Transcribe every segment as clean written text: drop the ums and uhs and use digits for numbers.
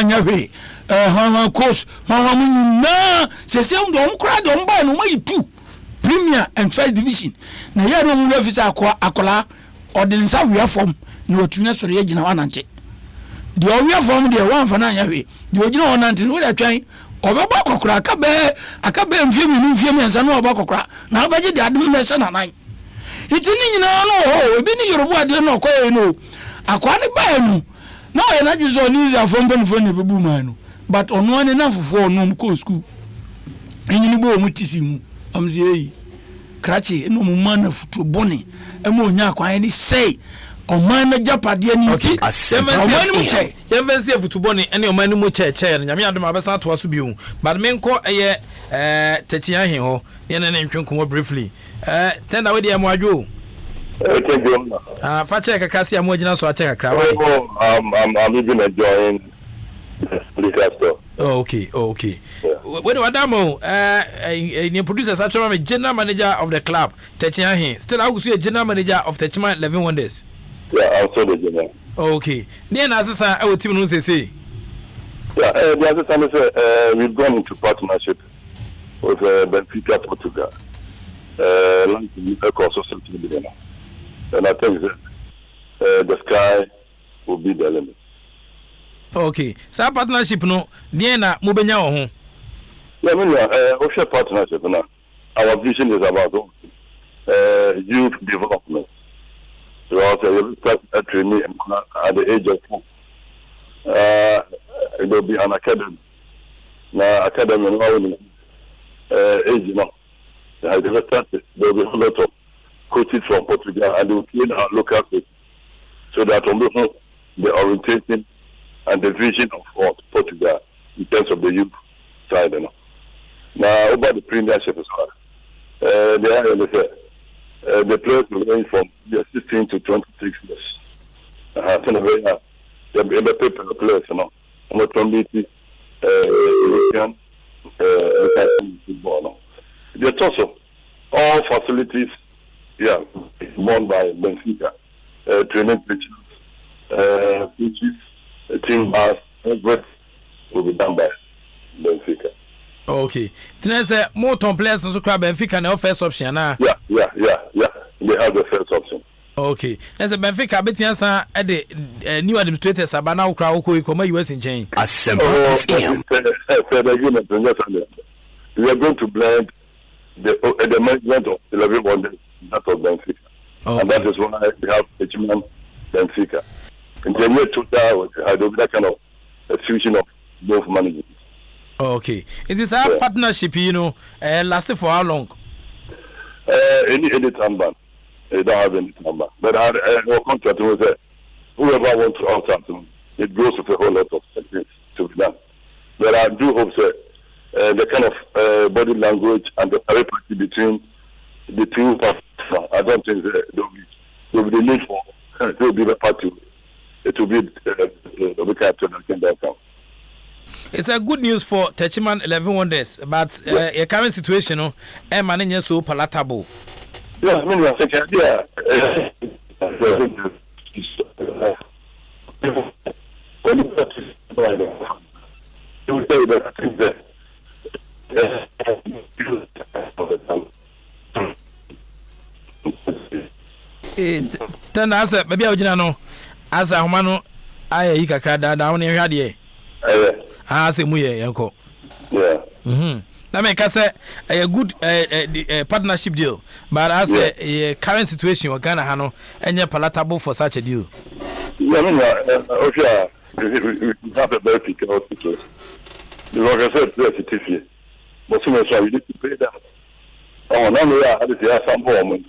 anya hwe ha course ha mu na se do kra do mba no mai two Premier and First Division na ya no mu officer akola ordinance we form na otunya sori agina wananche de we form de wan fa na anya hwe de ogina wananche no da twan obeba kokora akabe mfiem ensa no obeba kokora na obaje de adum na se na nan itini nyina no ebi ni yorubu ade no koye no akwa ne ba enu na o na juzo ni za fo mpanfo ne bebu manu but ono ane na fofo no ko school enyini bo mu tisi mu amzi eyi krachi no mu mana futu boni emo nya akwa ni say oman na japade ni nti oman mu che yemvensi futu boni ene oman mu che no nyame adom abesa to aso biu but menko eye techian he ho ye na ntwenko briefly tenda we de mo adwo fa check kakasi am wagina so a check kakra I'm even enjoying the okay yeah. When Adamo the producers actually general manager of the club Techian he still I was a general manager of Techman 11 Wonders. Yeah, also the general. Okay. Then as our team no say. Yeah, the other time is we've gone into partnership with Benfica Portugal. Also something million. And I think that the sky will be the limit. Okay. So partnership no Diana mubenya wo ho. Yeah, I mean we partnership now. Our vision is about youth development. We also start a trainee at the age of 4. It will be an academy. Now academy now age you know. There will be a lot of coaches from Portugal and they will train our local coaches so that we know the orientation and the vision of Portugal in terms of the youth side. You know. Now about the premiership as well. The players will range from 16 to 26 years. The paper players, you know, not only European football. There's also all facilities, won by Benfica, training pitches, team bars, everything will be done by Benfica. Okay. Then say more top players so crab Benfica na first option na. Yeah. They have the first option. Okay. Then say Benfica betia san e de new administrators abana ukra ukọ ikoma US in chain. Asempa Fm. We are going to blend the management of 11 Wonders that of Benfica. Okay. And that is why we have Techman Benfica. In the year 2000, I do that kind of a fusion of both managers. Okay. It is our partnership, you know, lasted for how long? Any time ban. They don't have any time ban. But our contract was that whoever wants to outside, it goes with a whole lot of things to be done. But I do hope that the kind of body language and the parity between the two parties, I don't think there will be the need for there will be the party. It will be the captain that can come. It's a good news for Techman 11 Wonders, but your current situation, managing so palatable. Yeah, I mean, I think, Then as a maybe I know as a humano, I kakra down in here. Say muye yanko. Yeah. That make us a good partnership deal. But as a current situation, we can have palatable for such a deal. Yeah, I mean, we have a very difficult situation. Because I said, there's a TV. But soon as we need to pay them. Oh, now we have some more.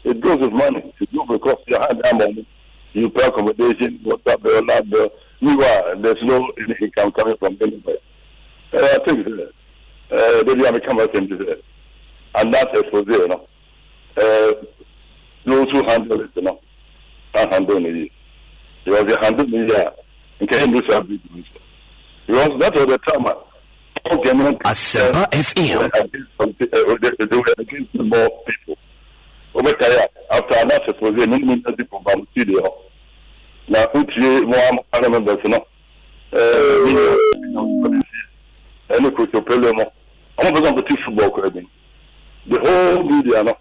It goes with money. It goes because you have that money. You pay accommodation, what's up, there's no income coming from anywhere. I think they have become a thing today. And that's expose, you know. Those who handle it, you know, can't handle it. Because they handle it, and can do something. Because that was the time. Asempa FM. They were against more people. After that expose, many people from the studio. Now, who more members, you know, coach Pelemo. I'm not going to football credit. The whole media, no,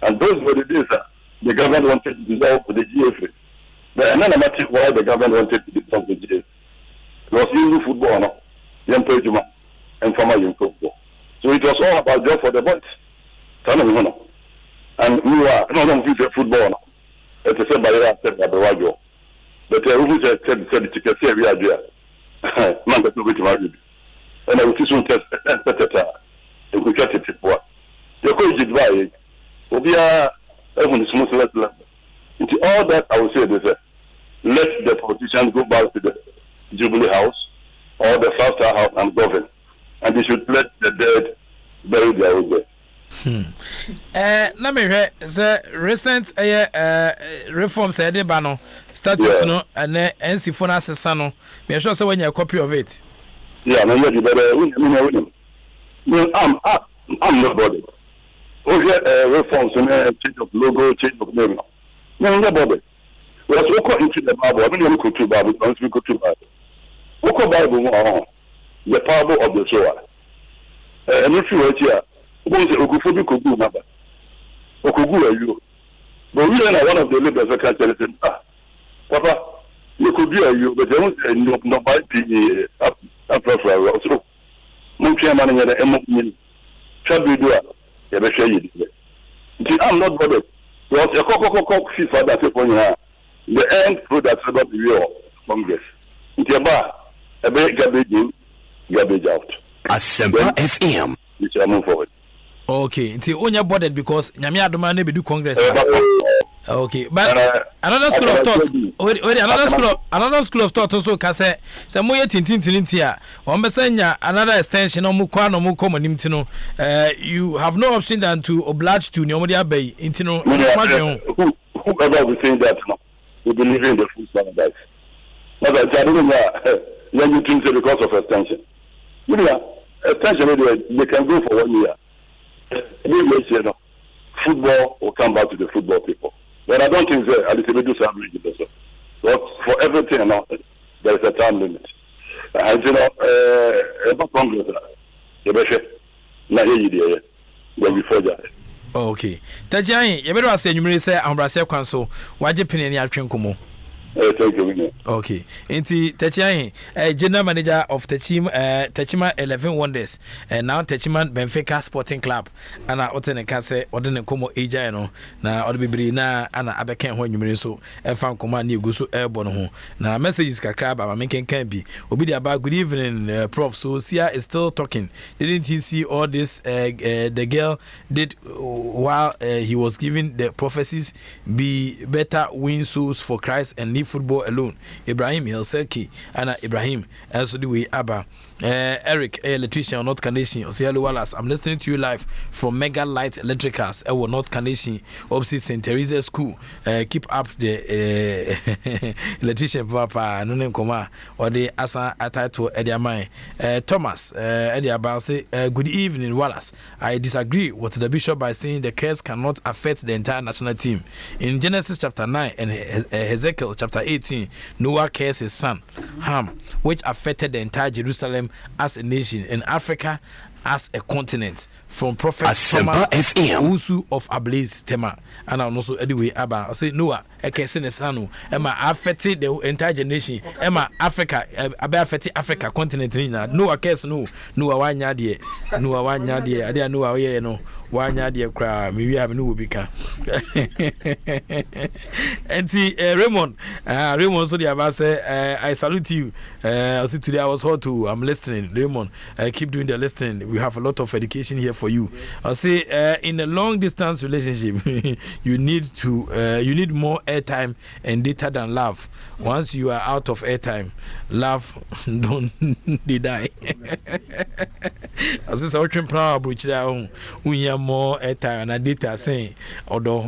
and those were the days that the government wanted to dissolve the GFA. But another matter why the government wanted to dissolve the GFA. It was in football, no, young Pejuma, and former young football. So it was all about job for the boys. And we were not going to football. No. It's a said by the radio. But who said the ticket we are there. Man, that's not going to and I will teach you test and we get it for your coach is by Obia even smooth level. Into all that I will say this let the politicians go back to the Jubilee House or the South House and govern. And they should let the dead bury their own dead. Na me hwe the recent reform said the bano status no and NC phone assessment no me sure say when you copy of it. Yeah, I'm not bothered. I'm not bothered. Reforms and change of logo, change of name. No, I'm not bothered. We are so caught into the Bible. I mean, we go to Bible, once we go to Bible. We go Bible, the parable of the sower. And if you were here, we say, Okufobi Kogu Naba. Okugu are you. But we are one of the leaders that can tell us, Papa, you could be a you, but there was no by PE after also. Munchia man in the MOP shall be doing. I'm not bothered. Because a cock FIFA that's upon the end product about the real Congress. It's a bar, a big garbage out. Asempa FM. We shall move forward. Okay, until only bothered because Nyamia Domane be do Congress. Okay, but another school of thought. Another school of thought also can say some more tintintia. Ombesenya another extension on Mukwano Mukomo Nimtino. You have no option than to oblige to Nyomodia Bay. Intino. Whoever will say that we believe in the full standards. But I don't know when you think because of extension. Extension they can go for 1 year. Football will come back to the football people. But I don't think a little bit do some reason. But for everything and nothing, there is a time limit. And you know, about Congress, before that. Okay. Tajai, you better say you say I'm Brasil Council. Why you pin any action como? Thank you. Okay. Inti Tachiahin, general manager of Techima 11 Wonders, and now Techima Benfica Sporting Club. And I Otene Case, Odene Como Ejano, na Odibri na Anna Abekan when you may so, and found command you go so airborne. Now, messages Kakrab, I'm making can be. Obidi about good evening, Prof. So Sia is still talking. Didn't he see all this? The girl did while he was giving the prophecies be better win souls for Christ and leave football alone. Ibrahim Helselki and Ibrahim also the way Abba Eric electrician North Canadian Osialo Wallace. I'm listening to you live from Mega Light Electricals North Canadian opposite St. Teresa School. Keep up the electrician papa no name koma or the asa atato ediamai. Thomas ediaba say good evening Wallace. I disagree with the bishop by saying the curse cannot affect the entire national team. In Genesis chapter 9 and Ezekiel chapter 18, Noah cursed his son Ham, which affected the entire Jerusalem as a nation, in Africa as a continent, from Prophet Thomas Usu of Ablaze Tema. And I also anyway Abba I say Noah ekese sanu Emma affected the entire nation. Emma Africa affected Africa continent na Noah case no Noah wanya de ade Noah ye no wanya de kra me wi am no bika. Enti Raymond so the Abba say I salute you. I see today I was hot too. I'm listening. Raymond, keep doing the listening. We have a lot of education here for you. I say in a long distance relationship you need more airtime and data than love. Once you are out of airtime, love don't they die. I say so train plan abrochira ho. Unya more airtime na data say odo.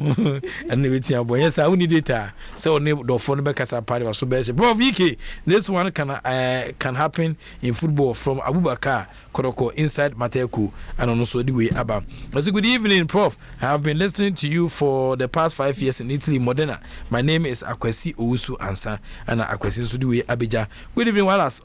And we tia boy yes I need data. So ne do phone be kasa party so be. Bro VK, this one can happen in football from Abubakar Koroko inside Mateku and also the way Abba. Also good evening Prof. I have been listening to you for the past 5 years in Italy Modena. My name is Akwesi Owusu Ansa and Akwesi Sudiwe Abija. Good evening Wallace.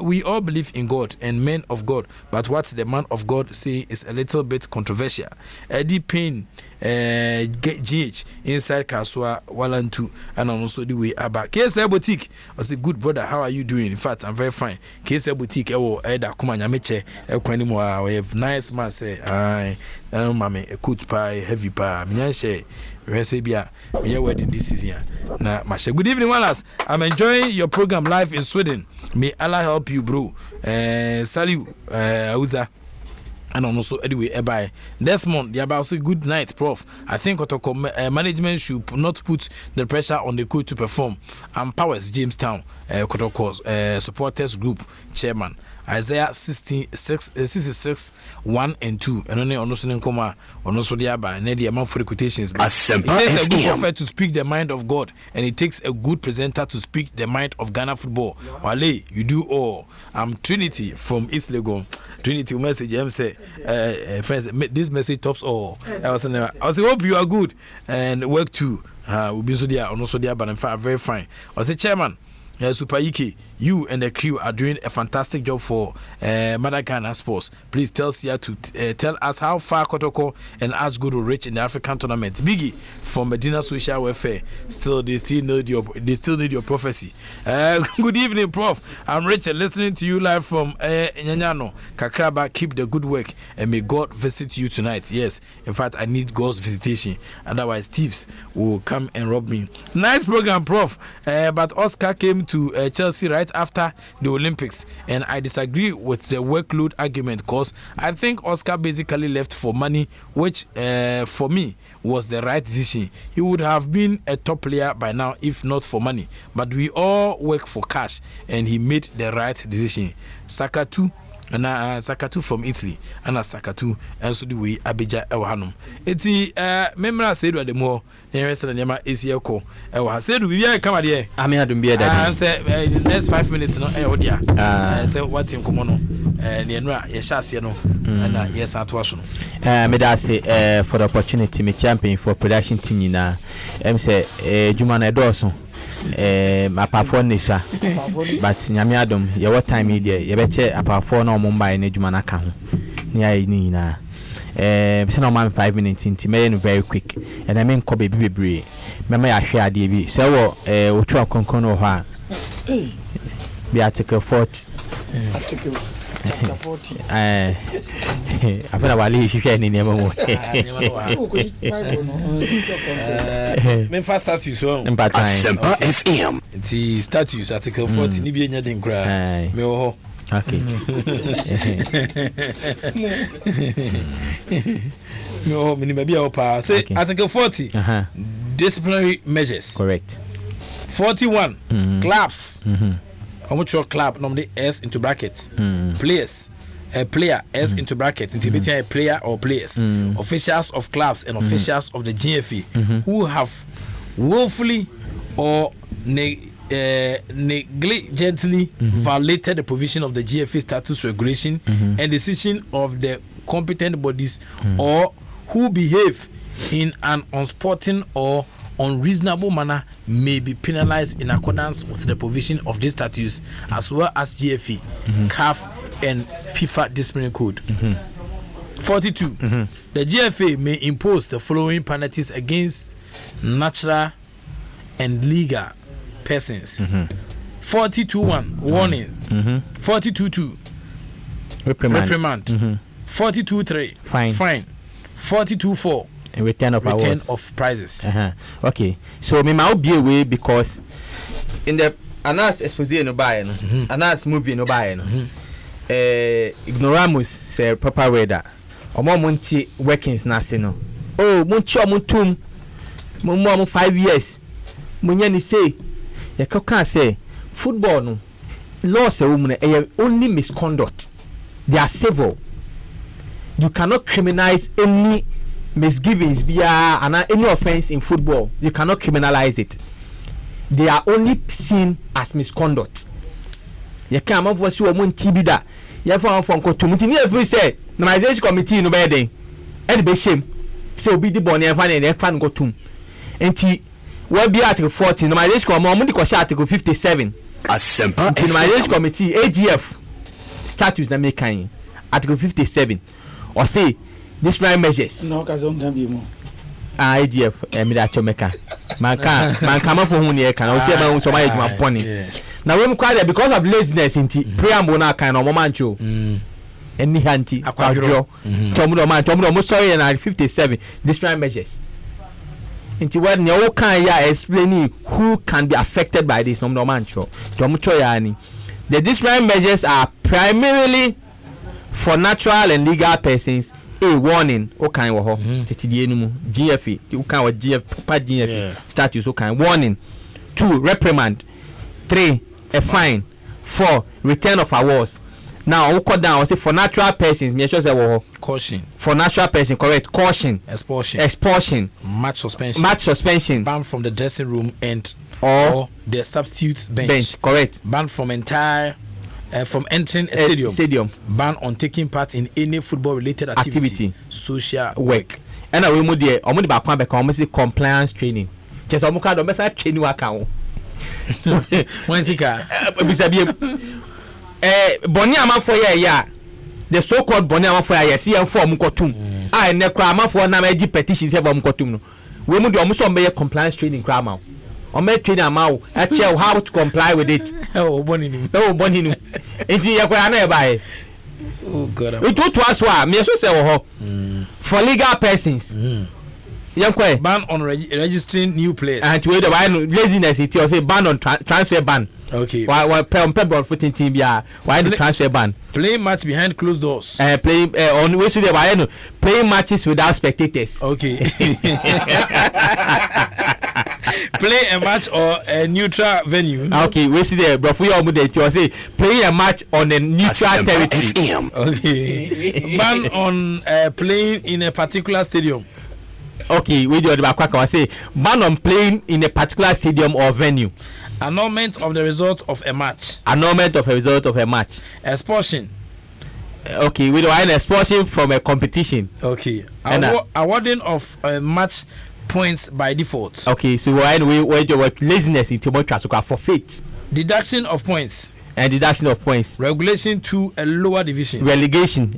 We all believe in God and men of God, but what the man of God say is a little bit controversial. Eddie Payne GH inside Kaswa Walantu and also the way Abba. KSL Boutique. I say good brother, how are you doing? In fact, I'm very fine. KSL Boutique Eda Kumanya Meche Ekwanimo. We have nice man say I mame a good pie, heavy pie. Mianshe Resebia, we are wedding this season. Nah, Masha. Good evening, Wallace. I'm enjoying your program live in Sweden. May Allah help you, bro. Salut, Auza. And also anyway, bye. Desmond, the about say good night, Prof. I think Otoko management should not put the pressure on the coach to perform. And Powers Jamestown, Kotoko supporters group chairman. Isaiah 66 1 and 2 and only on also the aba and the amount for the quotations. It takes a good prophet to speak the mind of God, and it takes a good presenter to speak the mind of Ghana football. Wale, you do all. I'm Trinity from East Legon. Trinity message say friends, this message tops all. I was hope you are good and work too. We'll be so there and also there, but I'm very fine. I say chairman. Super Ike, you and the crew are doing a fantastic job for Madagascar Sports. Please tell Sia to tell us how far Kotoko and Ashgood will reach in the African tournament. Biggie from Medina Social Welfare. They still need your prophecy. Good evening, Prof. I'm Richard, listening to you live from Nyanyano, Kakraba. Keep the good work and may God visit you tonight. Yes, in fact, I need God's visitation. Otherwise, thieves will come and rob me. Nice program, Prof. But Oscar came to Chelsea right after the Olympics, and I disagree with the workload argument because I think Oscar basically left for money, which for me was the right decision. He would have been a top player by now if not for money, but we all work for cash and he made the right decision. Sakatu and Sakatu from Italy and Sakatu and so the way Abija Ewahanum. Eti memra said the more nearest and Yama Asiako. I said we are come here. I mean, I don't be that. I'm saying the next 5 minutes, no, dear. Say what's in Komono and Yenra, Yeshasiano, and yes, at Washington. Medase for the opportunity, me champion for production team now. Say Jumana Dawson. Apart from this, but Nyamiadum, your time media, you better apart from no Mumbai and Jumanaka. Near Nina. No man 5 minutes into me very quick, and I mean Kobe Bibri. Mamma, I share DB. So, Utra Concono Ha. The article 40. Article 40. I feel about you sharing in your first status, so Asempa FM. The status article 40. Nibian didn't cry. Me okay. No, maybe our power. Say article 40. Disciplinary measures. Correct. 41. Claps. Amateur club normally S into brackets. Players. A player S into brackets. Into between a player or players. Officials of clubs and officials of the GFE who have willfully or negligently violated the provision of the GFA status regulation and decision of the competent bodies or who behave in an unsporting or unreasonable manner may be penalized in accordance with the provision of this statutes as well as GFA, CAF and FIFA disciplinary code. 42. The GFA may impose the following penalties against natural and legal persons. 42.1 warning. 42.2 reprimand. 42.3 fine. 42.4 return of prizes. Okay, so me might be away because in the Anas expose no buy no Anas movie no buy no ignoramus say proper weather omo monti workings na se no oh monti omotum mo 5 years munya ni say you can say football no law say woman only misconduct. They are civil. you cannot criminalize any misgivings and any offense in football. You cannot criminalize it. They are only seen as misconduct. You can't have what you want TB that. You have found from committee. If say normalization committee no better, and be shame. So be the bonny and fan go to. And what be Article 40? Normalization committee Article 57. Asempa Fm. Normalization committee AGF statutes that make Article 57 or say disciplinary measures. No, because don't can be more. AGF me that meka man come for who near can I say man so my money. Now we quite because of laziness in preamble na kind of moment show. Any hanti akwadro. Tomudo mo sorry na 57 disciplinary measures. Into when you can explaining who can be affected by this no man show. The disciplinary measures are primarily for natural and legal persons. A warning, okay, GFE, you can what GFE status, okay, warning. 2, reprimand. 3, a fine. 4, return of awards. Now, we cut down. Say for natural persons, me sure say caution. For natural person, correct. Caution. Expulsion. Match suspension. Ban from the dressing room and or the substitute bench. Correct. Ban from entire. From entering a stadium. Ban on taking part in any football-related activity. Social work. And we move there. We back one because we see compliance training. Just we can do better training work. When sika. Boni ama for ya. The so-called boni ama for ya. See form kotum. Ne krama for na meji petitions here form kotum no. We move there. We so be compliance training krama. Or make training amount actually how to comply with it. Oh, bonny. It's your buy. Oh, God. It was what me so say for legal persons. Ban on registering new players. And with the laziness, it say ban on transfer ban. Okay. Why people footing team why the transfer ban? Playing match behind closed doors. Playing on way to the playing matches without spectators. Okay. Play a match or a neutral venue. Okay, we see there, but for your mudate, you say play a match on a neutral territory. Okay. Ban on playing in a particular stadium. Okay, we do the back. I say ban on playing in a particular stadium or venue. Annulment of the result of a match. Expulsion. Okay, we do an expulsion from a competition. Okay. Awarding of a match points by default. Okay, so we laziness in Timothy forfeit. Deduction of points. Regulation to a lower division. Relegation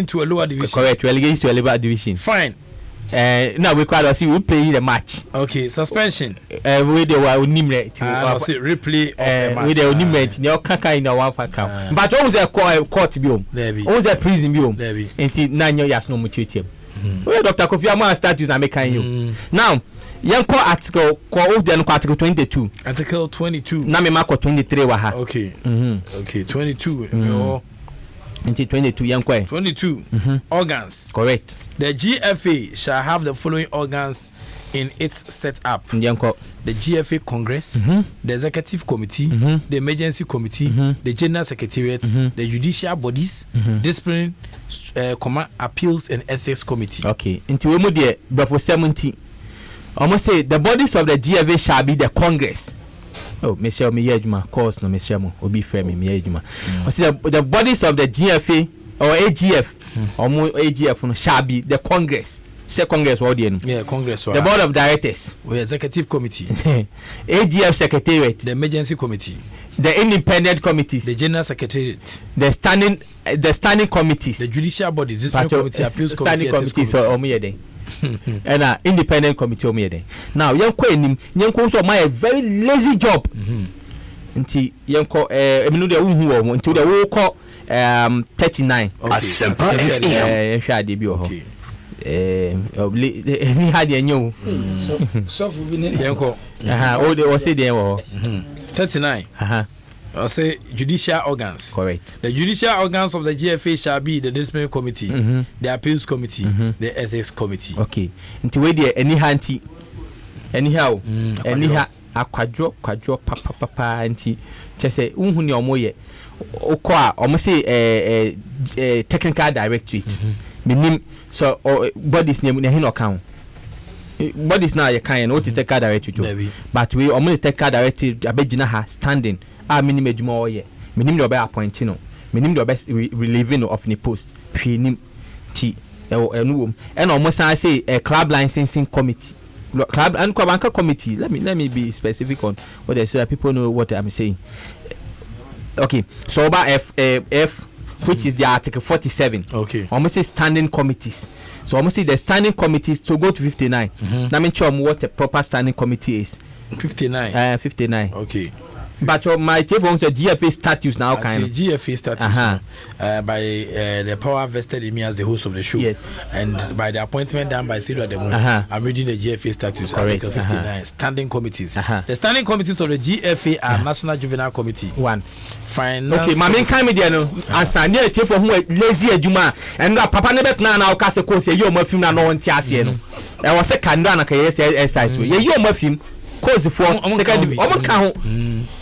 to a lower division. Correct. Relegation to a lower division. Fine. Now we play the match. Okay. Suspension. We do replay of a match. We do kaka in one factor. But what was a court biome? What was a prison biome? Until 9 years no mutual. Well, Dr. Kofi Amon statutes are making you. Now, young article article 22. Article 22. Na me mark 23 wa ha. Okay. Okay, 22. Until 22 young 22. Organs. Correct. The GFA shall have the following organs in its setup. The GFA Congress, the Executive Committee, the Emergency Committee, the General Secretariat, the Judicial Bodies, Discipline, Appeals and Ethics Committee. Okay. Into we move there before 70. Almost say the bodies of the GFA shall be the Congress. Oh, Monsieur Miyajuma, course no Monsieur Mo, Obi Frame Miyajuma. I say the bodies of the GFA or AGF, or more AGF shall be the Congress. Say Congress what the Congress. The board of directors. We Executive Committee. AGF Secretariat. The Emergency Committee. The independent committees. The General Secretariat. The standing committees. The Judicial Bodies. Discipline Committee, Appeals Committee, standing committees or and independent committee now young so my very lazy job until young until the whole call 39 Asempa Fm ni had you so for being or say there 39 I'll say judicial organs. Correct. The judicial organs of the GFA shall be the disciplinary committee, the appeals committee, the ethics committee. Okay. Until we there anyhow akwadwo papa nti chese unhu ne omoye okwa omo say technical directorate minim so bodies ne hin account bodies now you can no technical directorate but we omo technical directorate abegina ha standing minim adwuma oye minim do be appoint no minim do be relieving of the post hwenim ti enuwom and omo say a club licensing committee club and banker committee. Let me be specific on what so that people know what I'm saying. Okay, so about F which is the article 47. Okay, almost say standing committees. So almost say the standing committees to go to 59. Now me show what a proper standing committee is. 59. 59. Okay. But my take on the GFA status now kind of GFA status by the power vested in me as the host of the show. Yes. And by the appointment done by Sidra Demo, I'm reading the GFA status. Article 59. Standing committees. The standing committees of the GFA are National Juvenile Committee. One. Finance. Okay, my main kind media no. Answer near take for who lazy adwuma. And papa ne bet na o ka se ko se yo ma film na no nti ase no. E wo se kanda na ka yes exercise we. Ye yo ma film. Cause for second omo ka ho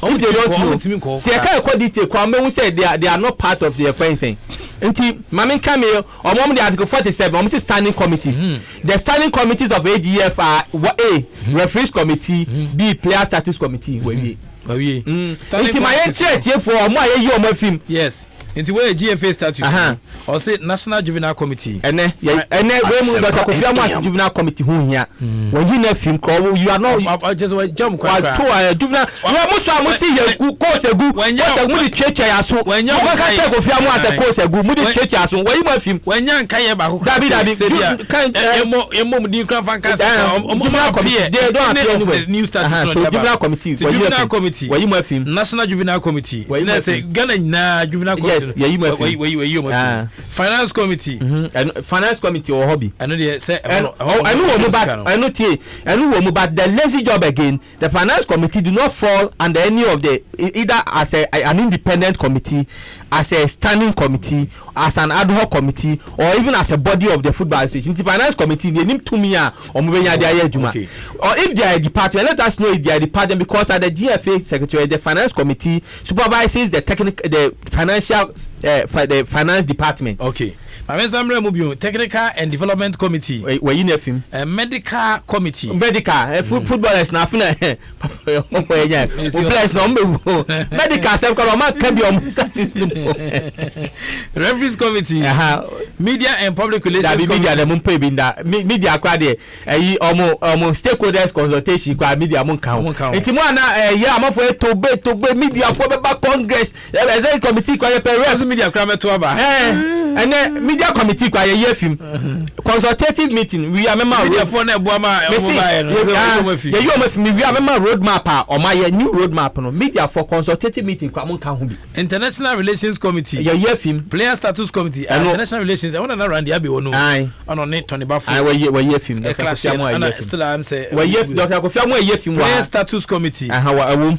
omo dey don't know say ka e detail kwa me say they are not part of their fencing nti mama nka me omo dey article 47 omo say standing committees the standing committees of AGF are A referees committee B player status committee we nti my tie for omo aye omo film yes nti we GFA status or say National Juvenile Committee ene we mu Dr. Kofi Amas Juvenile Committee hu hia we hi na film ko you are not just we jam kwa to juvenile we mu so amusi ye ko segu mu di twetwa ya so we ka check Kofi Amas ko segu mu di twetwa ya so we hi ma film we nya nkan ye ba ko dabi kan emo mu di kran fan kan Juvenile Committee they don't appear anyway new status so Juvenile Committee we hi ma film National Juvenile Committee we say Ghana na Juvenile Committee Finance Committee and Finance Committee or hobby I know they say I know but the lazy job again the Finance Committee do not fall under any of the either as an independent committee as a standing committee as an ad hoc committee or even as a body of the football association. The Finance Committee they need to me or if they are a department let us know if they are a department because at the GFA secretary the Finance Committee supervises the financial the finance department. Okay. Technical and Development Committee. Where you know him? Medical Committee. Medical footballers na funa. Footballers no mbe. Medical sem ko ma ka bi om status. Referees Committee. Media and Public Relations Committee. Media dem pay bi nda. Media kwa de omo stakeholders consultation kwa media mon kan. Enti mo na ye amafo tobe media for be congress. Executive committee kwa ye media kwa meto aba. And media committee kwa ye film consultative meeting we are member media for na buama ye you ma film we are member roadmap o ma ye new roadmap no media for consultative meeting kwa mon kan ho bi International Relations Committee ye film Player Status Committee International Relations I want na round abi wono ono ne Tony Bafo we ye film still am say we ye Dr. Kofi Amu ye film Player Status Committee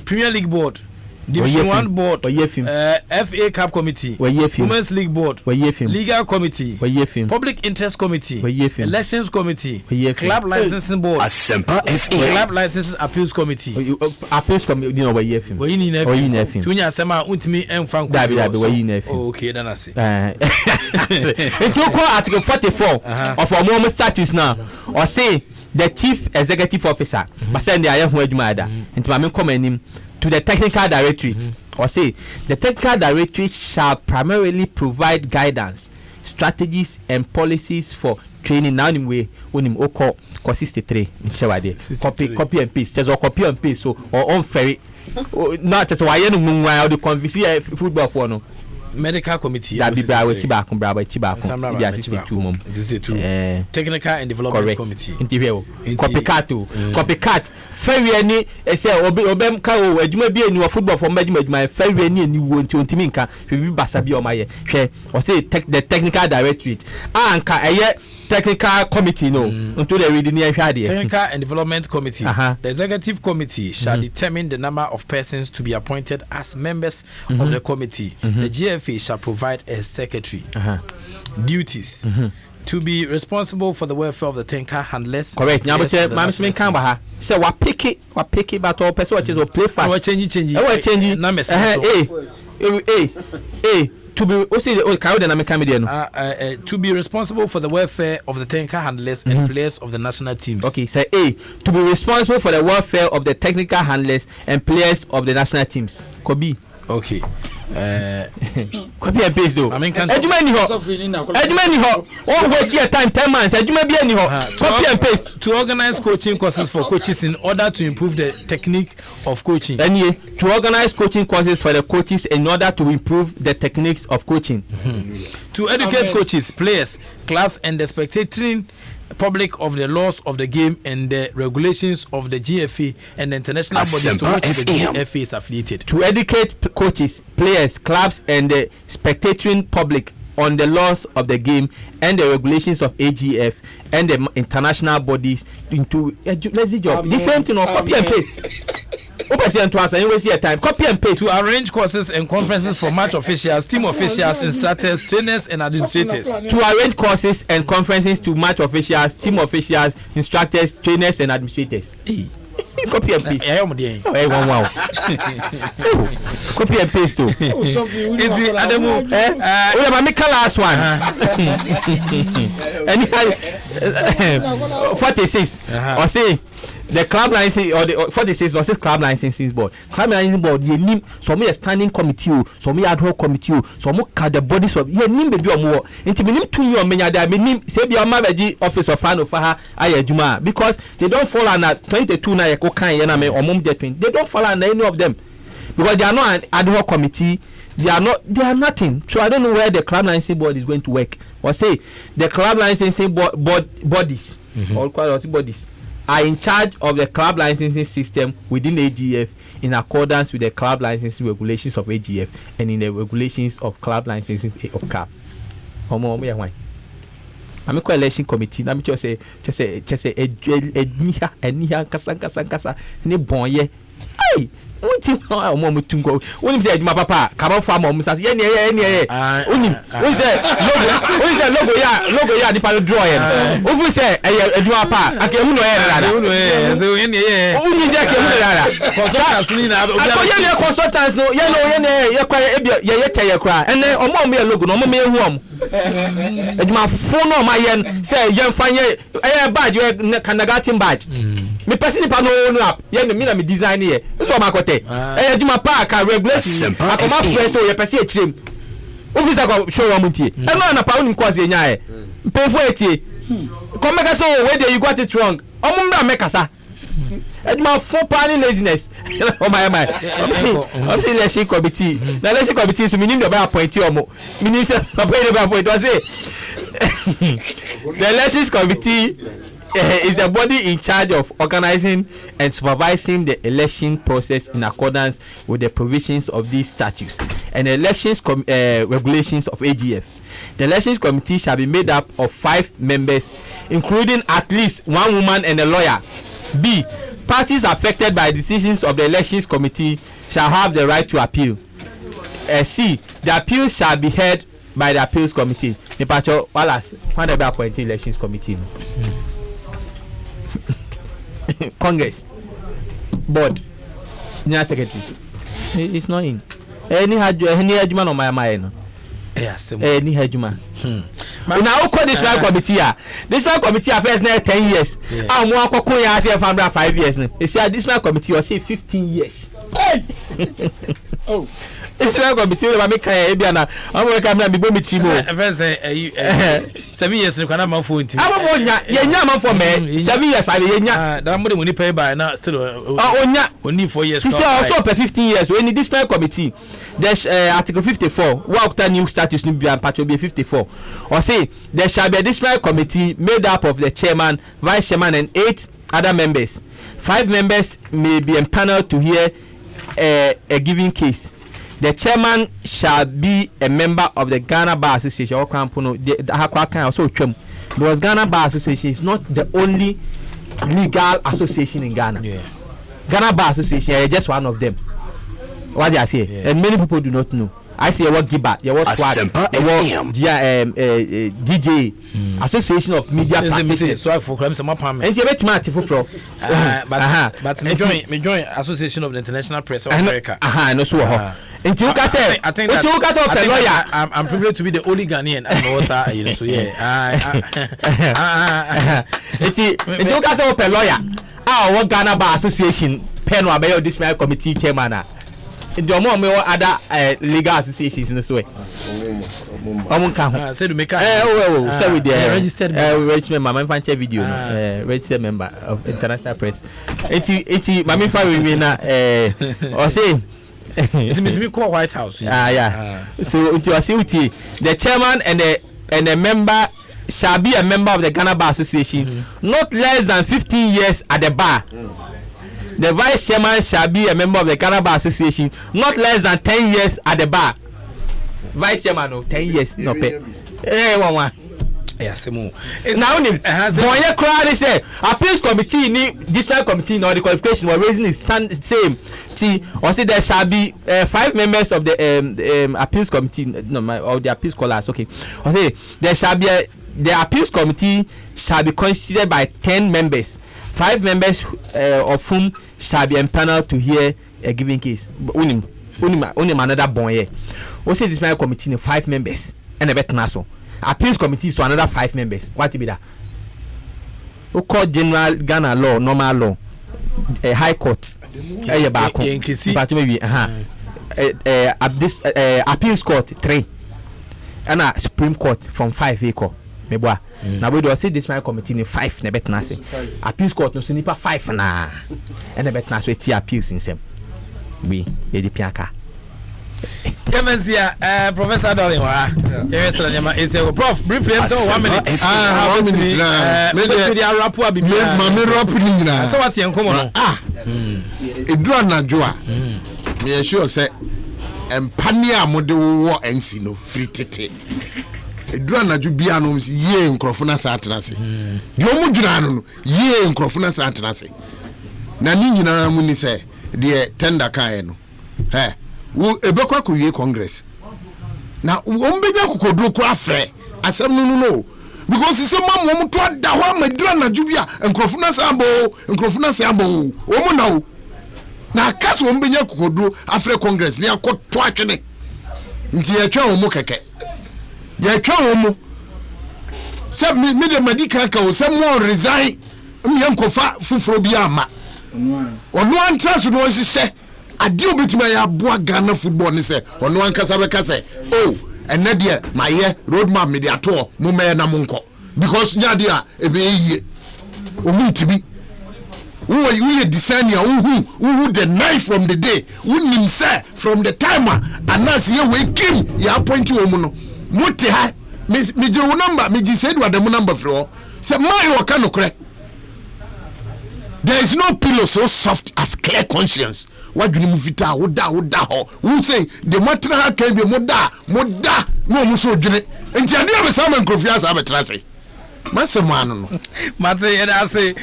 Premier League Board Division 1 Board, FA Cup Committee, Women's League Board, Legal Committee, Public Interest Committee, Elections Committee, Club Licensing Board, Asempa Fm, Club Licenses Appeals Committee. Appeals Committee, you know, where you have him. Where you need him. Tunya Sema, Untimi, and Frank. Okay, then I say. It took Article 44 of our moment statutes now, or say the Chief Executive Officer, but send the Iron Wedmada, and my comment him. To the technical directorate or say the technical directorate shall primarily provide guidance, strategies and policies for training. Now anyway when him oko 63 copy and paste just or copy and paste so or on ferry not just why no mun the convince football for no Medical Committee that be braba assistant to mum Technical and Development Committee copycat ferry any say obem ka o adwuma bi eni football for adwuma ferry any wo ntimi nka hwe basa bi o maye hwe o say the technical directorate anka eye technical committee no into the reading here Technical and Development Committee the Executive Committee shall determine the number of persons to be appointed as members of the committee. The GFA shall provide a secretary. Duties to be responsible for the welfare of the tanker handlers. Correct. Now, but management can ba. So what pick it, but all person watches or play fast. What change? Numbers. To be to be responsible for the welfare of the tanker handlers and players of the national teams. Okay, say to be responsible for the welfare of the technical handlers and players of the national teams. Kobe. Okay. Copy and paste though. I mean, can Edumani ho. Oh, waste your time 10 months. Edumani any ho. Copy and paste. To organize coaching courses for coaches in order to improve the technique of coaching. Anyway, to organize coaching courses for the coaches in order to improve the techniques of coaching. To educate coaches, players, clubs, and the spectating public of the laws of the game and the regulations of the GFA and the international bodies to which the GFA is affiliated. To educate coaches, players, clubs, and the spectating public on the laws of the game and the regulations of AGF and the international bodies into let's job. The same thing on copy and paste. Copy and paste. To arrange courses and conferences for match officials, team officials, instructors, trainers, and administrators. To arrange courses and conferences to match officials, team officials, instructors, trainers, and administrators. Copy and paste. Wow. Copy and paste too. It's Adamu. Last one. 46. Or say the club licensing or the 46 or 6 club licensing board. Club licensing board, you name some standing committee, some ad hoc committee, some the bodies of you name baby or more. Into me name 2 year menya that me name say be amabaji office of fan of her ayajuma because they don't fall under 22 na yeko kan ye na me or mum de 20. They don't fall under any of them because they are not an ad hoc committee. They are nothing. So I don't know where the club licensing board is going to work. Or say the club licensing bodies or quality bodies are in charge of the club licensing system within AGF in accordance with the club licensing regulations of AGF and in the regulations of club licensing of CAF. I'm a election committee. I'm just say kasa ni bonye. Hey, what you want to go? When you say my papa, come on farm on Mrs. Yenny. Who say logo ya the palo drawing. Who say a papa? I can't know. So any only Jack. Consultants no cry and then me a logo no me home. My phone on my yen say young fine badge you kindergarten badge. Me person pa no up yen me na me design here. So my kote. Juma park regulation. I come up first so you person e trim. Officer go show am ntie. E no na pa unim cause enya e. Pefo etie. Come make so where there you got it wrong. Omumra make asa. Juma for planning laziness. Oh my. I'm saying election committee. The election committee so minim the by appointee omo. Minim say appointee by appointee was say. The elections committee is the body in charge of organizing and supervising the election process in accordance with the provisions of these statutes and the elections regulations of AGF. The elections committee shall be made up of 5 members, including at least 1 woman and a lawyer. B. Parties affected by decisions of the elections committee shall have the right to appeal. C. The appeal shall be heard by the appeals committee. The pacho Wallace, when they be appointed elections committee. Congress board General Secretary it's not in any hajuma on my mind any hajuma now call this right committee affairs now 10 years I'm one kokoya say 5 years you see this right committee will say 15 years oh this right committee will make ebiana I'm work am na be me trimo first 7 years you can man phone team yenya man for me 7 years 5 yenya that money pay by now still onya only 4 years you see also per 15 years when this right committee there's article 54 what new status new be and part be 54 or say there shall be a disciplinary committee made up of the chairman, vice chairman and 8 other members. 5 members may be empaneled to hear a given case. The chairman shall be a member of the Ghana Bar Association or because Ghana Bar Association is not the only legal association in Ghana. Ghana Bar Association is just one of them. What do I say? And many people do not know. I say what Giba, you what Swag, Asempa Fm, DJ Association of Media Practitioners. So for crime some pam. And you bet me for but me join Association of the International Press of America. No so and you can say I think I'm privileged to be the only Ghanaian and also so yeah. And you can say open lawyer. What Ghana Bar Association pen or mayor this committee chairman. The more other legal associations in this way. Said to make a so with the registered registered member, my fan video, registered member of International Press. It's my family or say it's meant to be called White House. Yeah. So it was the chairman and the member shall be a member of the Ghana Bar Association, not less than 15 years at the bar. The vice chairman shall be a member of the Ghana Bar Association, not less than 10 years at the bar. Vice chairman, no 10 years, no pay. One. Yes, more. Now, boy, crowd is a appeals committee, district committee, or the qualification were raising the same. See, or say there shall be 5 members of the appeals committee, or the appeals scholars. Okay, or say there shall be the appeals committee shall be constituted by 10 members. 5 members of whom shall be empaneled to hear a given case. Only another boy. We say this my committee 5 members and a better naso. Appeals committee so another 5 members. What be that? We call general Ghana law, normal law, a high court. But maybe this appeals court 3 and a Supreme Court from 5 acre. Now we do see this my committee in 5 na bet na say appeals court no so nipa 5 na and bet na so ti appeals in sem we e di piaka Kemensia Professor Darling wa yes na nyama ese prof briefly so 1 minute 1 minute na me dey rap abi me rap ni nyina so what yen komo no edura na joa me sure say empani a mode wo ensi no free tete edura na ju bia no ye nkrofo na sa atenase de omu dwuna no ye nkrofo na sa atenase na ni nyina mu ni se de tender kan no wo ebekwa ko wie congress na ombeja kokodro kura frɛ asɛm no because se mam mo to da ho ma edura na ju bia nkrofo na sa abo omu na na kaso ombeja kokodro afrɛ congress ni akoto atwene nti yɛtwa omu keke ya twa omo se me de medical ka o se mo resign me yankofa fufuro bi ama ono antraso no hihye ade obetima ya boa Ghana football ni se ono ankasa be ka se ene de maye road map me de ato mo me na monko because nya de a ebe yie omu ntibi we design ya who the knife from the day who nim say from the timer anas ye we kim ya appoint omu no muti ha me je wo number me ji said what the number for say my wo kan okre there is no pillow so soft as clear conscience what you mu vita wo da ho who say the matter ha can be mo da no mu so dwene enti ade be sama nkrofia sa betra say masemano no mate yeda say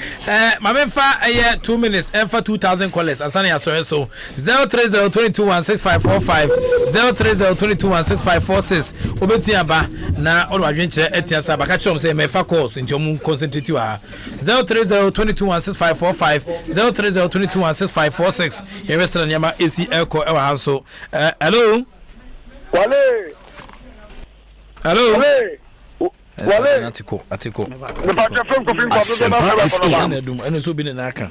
mamemfa 2 minutes and for 2000 callers asane asore so 0302216545 0302216546 obeti aba na all adwenkyere etia sa baka chom say mefa calls nti om concentrate wa 0302216545 0302216546 yewesra nyama AC Echo ewa hanso hello Wale atiko the back from and so be in aka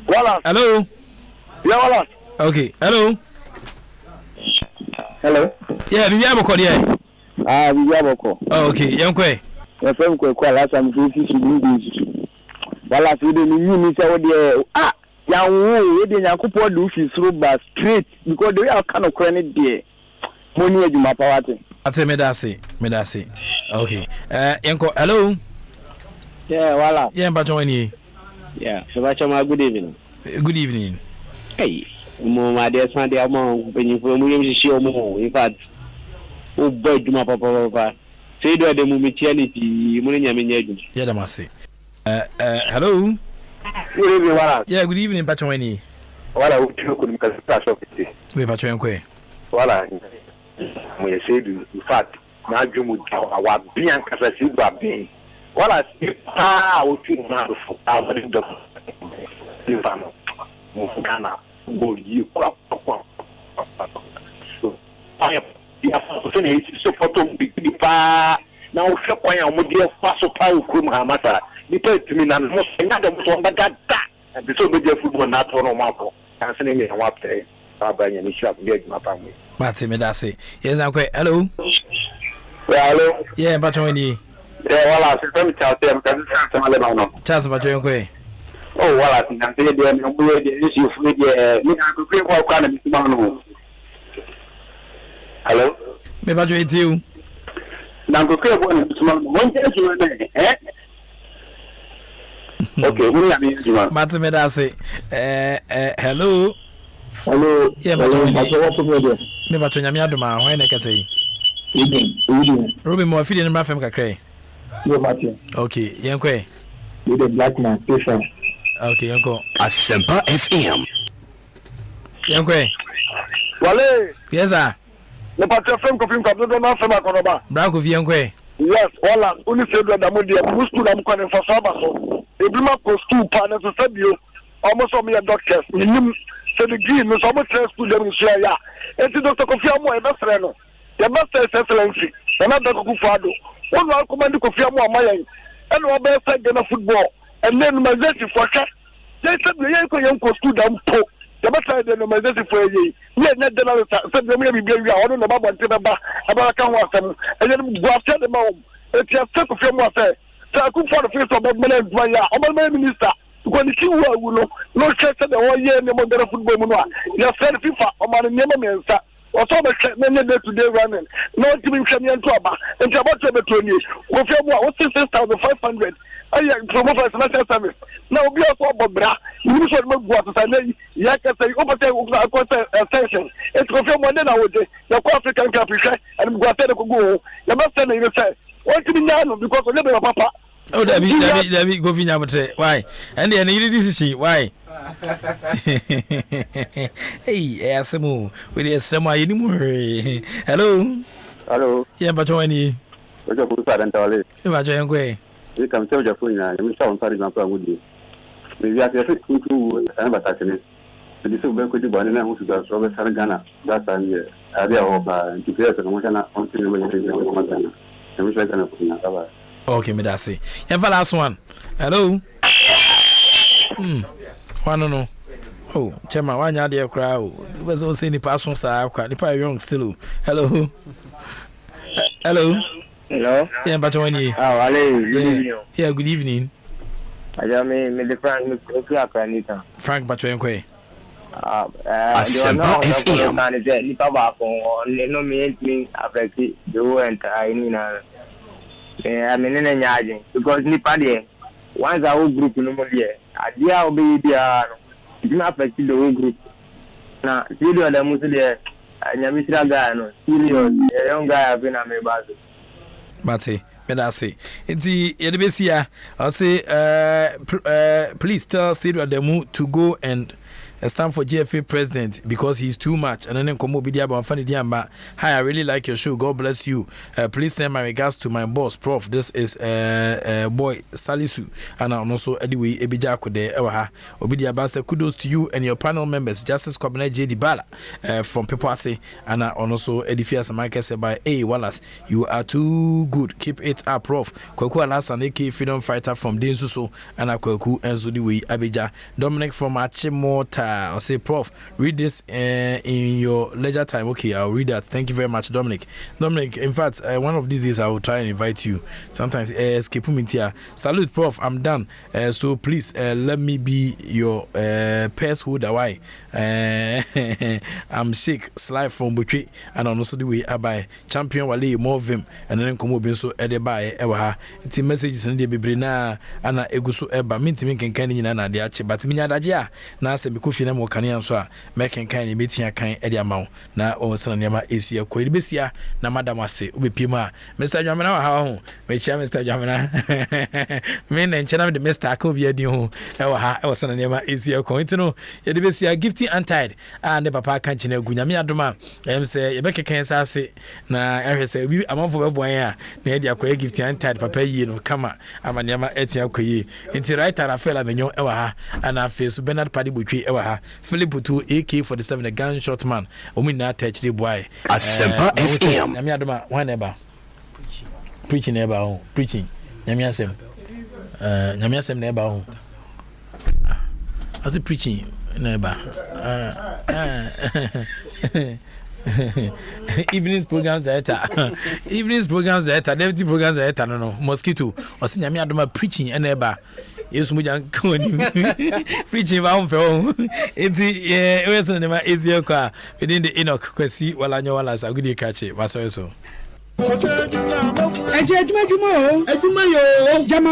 wala hello yeah wala okay hello yeah we have a call here we have a call okay yankwe ya fem ko last time fi wala fi de ni say wo de ya wo de nyakopo do fi sro ba straight because the way I can credit there money ejuma pawate ate me da say okay yanko hello yeah wala yeah mba choni yeah so ba choma good evening hey mo ma de san de mo penyi fo mu yem shi o mo in fact o boy duma papa say do de mu metianity mo nya me nya adwuma yeah da ma say hello good evening wala yeah good evening pachoni wala o tiko ni mkazi shop we pachoni yanko wala We said, in fact, now you would our being Casasiba. What I see, I think now for our Ghana, will you I am supporting big now. Shop I am with your fast power, Kumamata. You pay to me, and most another one that got that. And the so big football not on a marco. Answering me, what say, Barbara and shop, get my family. Martin Medasi. Yes, I'm quite. Hello. Hello. Yeah, but when you. Yeah, well, I said, let me tell them, because Charles, but you're quay. Oh, well, I think I'm saying, the issue with the hello? Maybe I you. Now, go clear one eh? Okay, we are in Martin Medasi. Hello. Hello. Yeah, but maybe I told you, when I can say. Ruben, more feeding in my family. Okay, Yankwe. With the black man, patient. Okay, Yanko. Asempa FM. Yankwe. Wale. Yes, sir. The party of Frank of him comes to not from a corner. Branko Yankwe. Yes, all only said that the Modia, who stood up calling for Sabaso. A Bluma post 2 partners to send you almost on me a doctor. You said the green is almost to them in share. And to Dr. Kofiamo, a best friend. The master excellency, another Kufado. One will command to Kofiamo, my and one best side than a football. And then my zesty for cat. They said the young stood down po. The master than my zesty for a year. Yet, not the other said the maybe be out on the Baba and Timber about Kawasam, and then go after the mom. It's just take of your mother. So I could for the face of my minister. When the king will no chest the whole year in the modern football. You said FIFA or my name is or so much many day today running. No giving Kenyan to Abba and about to the 20. With your what's 6,500. I am promoted as national service. Now be also about bra. You should not go to say, Yaka say, over station. It's confirmed one day nowadays. The African capital and go to go. You must send it say, what to be done because of the papa. Oh, David, go in. Why? And then you decision. Why? Hey, Asemu, with the Asema anymore. Hello. Hello. Yeah, but when you. What's your good and tell it? You are going. You can tell your phone. You sound sorry, my friend, would you? Maybe I have to advertising. The disobey could be born in a house of Robert Saragana. That time, I hope to create a motion until you and which I can put. Okay, me that's it. Yeah, for last one. Hello. One no. Oh, Chema, one yard there crowd. Was also any pass from Sarah. The young still. Hello. Hello. Hello. Yeah, but when you. Oh, hello. Yeah, good evening. I just mean the Frank Batway. Asempa FM. I mean, in a because Nipadi, once our whole group no more here, a dear obey the not affect the whole group. Now, you do the Muslim, and your Mr. Gano, serious, a young guy have been a member. Mate, Medasi. It's the Edibisia. I'll say, please tell Sidra Demu to go and stand for GFA president because he's too much. And then come over there, but funny diamba. Hi, I really like your show. God bless you. Please send my regards to my boss, Prof. This is boy Salisu, and also anyway Ebija Kode Ewaha. Obidia Basa. Kudos to you and your panel members, Justice Cabinet JD Bala from Pepoase, and also Edifia Samaka said by A Wallace. You are too good. Keep it up, Prof. Kwaku Alas and AK freedom fighter from Densuso and Akwaku and Zudiwi Abija. Dominic from Achimota. I'll say, Prof, read this in your leisure time. Okay, I'll read that. Thank you very much, Dominic. Dominic, in fact, one of these days I will try and invite you. Sometimes, escape me here. Salute, Prof. I'm done. So please let me be your purse holder. Why? I'm sick. Slide from Butri, and also the way I buy champion Wale more vim, and then come over so at the buy ever. It's messages in the Bibrina and Egusu Eba. Minty can in an adiache, but Minadaja. Now, say because fi na mo kanea so a meken kan ne metia kan e de amawo na o sana nema esi akọ ide besia na madam ase obepiem a Mr. Dwamena wa ha ho me chia Mr. Dwamena me na nchena de Mr. Akon bi adi ho e wa ha e sana nema esi akọ ntino ye de besia gifting untied a ne papa kan china gunya me adoma em se ye bekeken sa ase na ehwese bi amafo beboan a na e de akọ gifting untied papa yi no kama ama nema etia akọ yi nti right Rafael Amenyo e wa ha ana face Bernard Padi Butwi e wa ha Philip Butu AK47 the gunshot man omi na touch the boy Asempa FM na me adoma one eba preaching eba ho preaching nyame asem na eba ho as preaching na eba evenings programs director deputy programs director no mosquito osi nyame adoma preaching na eba yesu mu jan koni preaching ba on pe o enti we so na ma ezie kwa within the Enoch kwasi wala nyo wala sa gudi kache maso so ejuma o ejuma yo jama